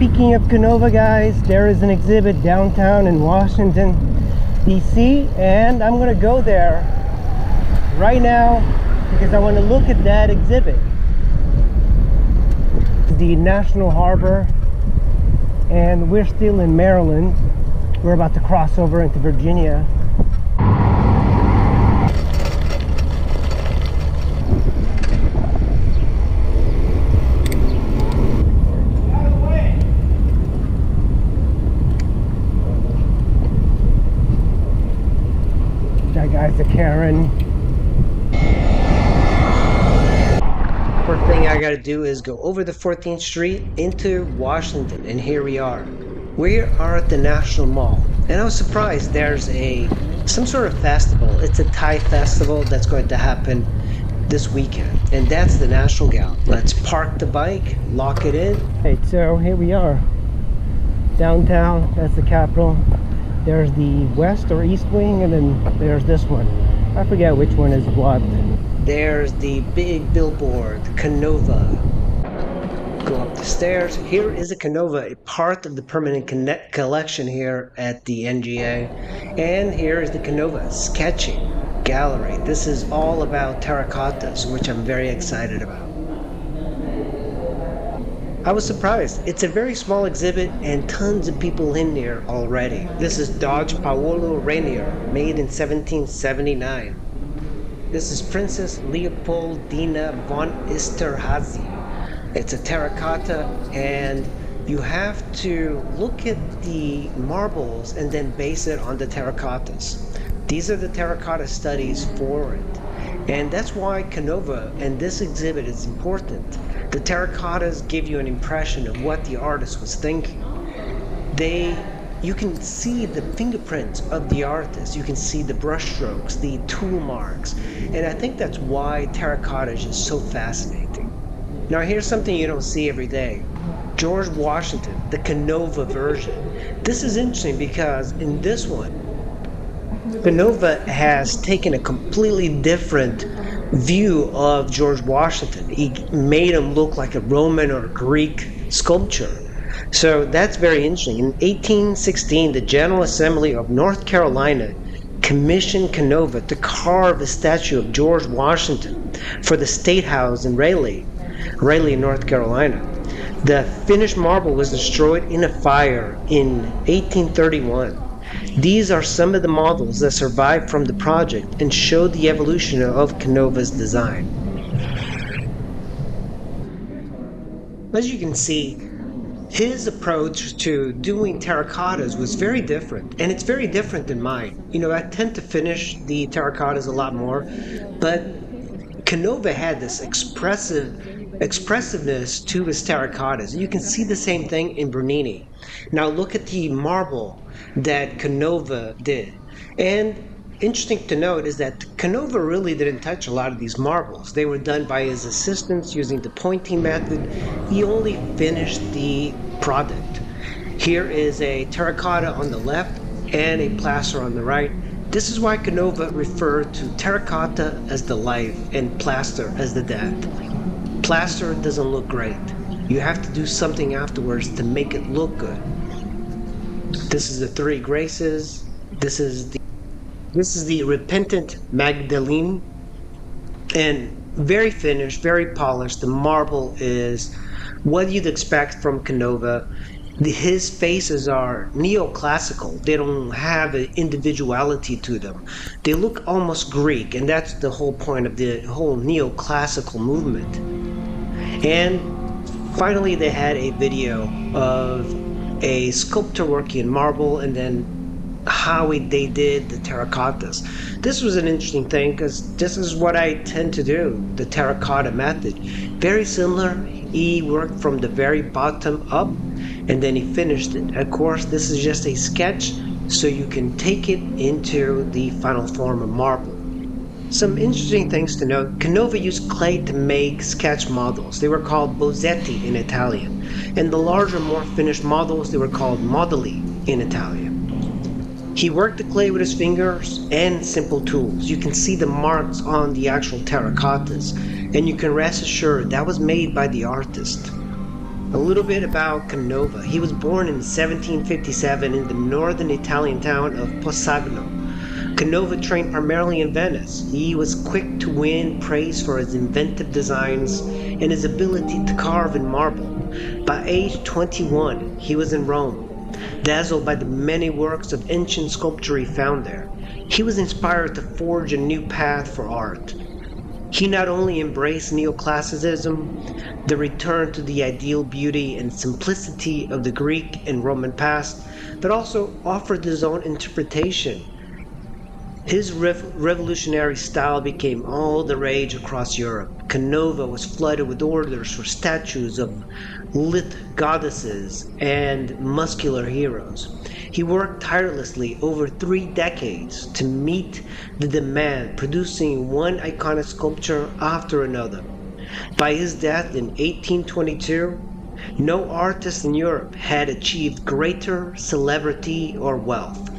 Speaking of Canova, guys, there is an exhibit downtown in Washington, D.C., and I'm gonna go there right now because I want to look at that exhibit. The National Harbor, and we're still in Maryland. We're about to cross over into Virginia. That guy's a Karen. First thing I gotta do is go over the 14th Street into Washington, and here we are. We are at the National Mall, and I was surprised there's some sort of festival. It's a Thai festival that's going to happen this weekend, and that's the National Gallery. Let's park the bike, lock it in. Hey, so here we are. Downtown, that's the Capitol. There's the west or east wing, and then there's this one. I forget which one is what. There's the big billboard, Canova. Go up the stairs. Here is a Canova, a part of the permanent collection here at the NGA. And here is the Canova sketching gallery. This is all about terracottas, which I'm very excited about. I was surprised. It's a very small exhibit and tons of people in there already. This is Doge Paolo Rainier, made in 1779. This is Princess Leopoldina von Esterhazy. It's a terracotta, and you have to look at the marbles and then base it on the terracottas. These are the terracotta studies for it. And that's why Canova and this exhibit is important. The terracottas give you an impression of what the artist was thinking. You can see the fingerprints of the artist. You can see the brushstrokes, the tool marks. And I think that's why terracotta is just so fascinating. Now here's something you don't see every day. George Washington, the Canova version. This is interesting because in this one, Canova has taken a completely different view of George Washington. He made him look like a Roman or Greek sculpture. So that's very interesting. In 1816, the General Assembly of North Carolina commissioned Canova to carve a statue of George Washington for the State House in Raleigh, North Carolina. The finished marble was destroyed in a fire in 1831. These are some of the models that survived from the project and show the evolution of Canova's design. As you can see, his approach to doing terracottas was very different, and it's very different than mine. You know, I tend to finish the terracottas a lot more, but Canova had this expressiveness to his terracottas. You can see the same thing in Bernini. Now look at the marble that Canova did. And interesting to note is that Canova really didn't touch a lot of these marbles. They were done by his assistants using the pointing method. He only finished the product. Here is a terracotta on the left and a plaster on the right. This is why Canova referred to terracotta as the life and plaster as the death. Plaster doesn't look great. You have to do something afterwards to make it look good. This is the Three Graces. This is the Repentant Magdalene, and very finished, very polished. The marble is what you'd expect from Canova. His faces are neoclassical. They don't have an individuality to them. They look almost Greek, and that's the whole point of the whole neoclassical movement. And finally, they had a video of a sculptor working in marble, and then how they did the terracottas. This was an interesting thing because this is what I tend to do, the terracotta method. Very similar. He worked from the very bottom up, and then he finished it. Of course, this is just a sketch, so you can take it into the final form of marble. Some interesting things to note. Canova used clay to make sketch models. They were called bozzetti in Italian. And the larger, more finished models, they were called moduli in Italian. He worked the clay with his fingers and simple tools. You can see the marks on the actual terracottas, and you can rest assured that was made by the artist. A little bit about Canova. He was born in 1757 in the northern Italian town of Possagno. Canova trained primarily in Venice. He was quick to win praise for his inventive designs and his ability to carve in marble. By age 21, he was in Rome, dazzled by the many works of ancient sculpture he found there. He was inspired to forge a new path for art. He not only embraced neoclassicism, the return to the ideal beauty and simplicity of the Greek and Roman past, but also offered his own interpretation. His revolutionary style became all the rage across Europe. Canova was flooded with orders for statues of lithe goddesses and muscular heroes. He worked tirelessly over 3 decades to meet the demand, producing one iconic sculpture after another. By his death in 1822, no artist in Europe had achieved greater celebrity or wealth.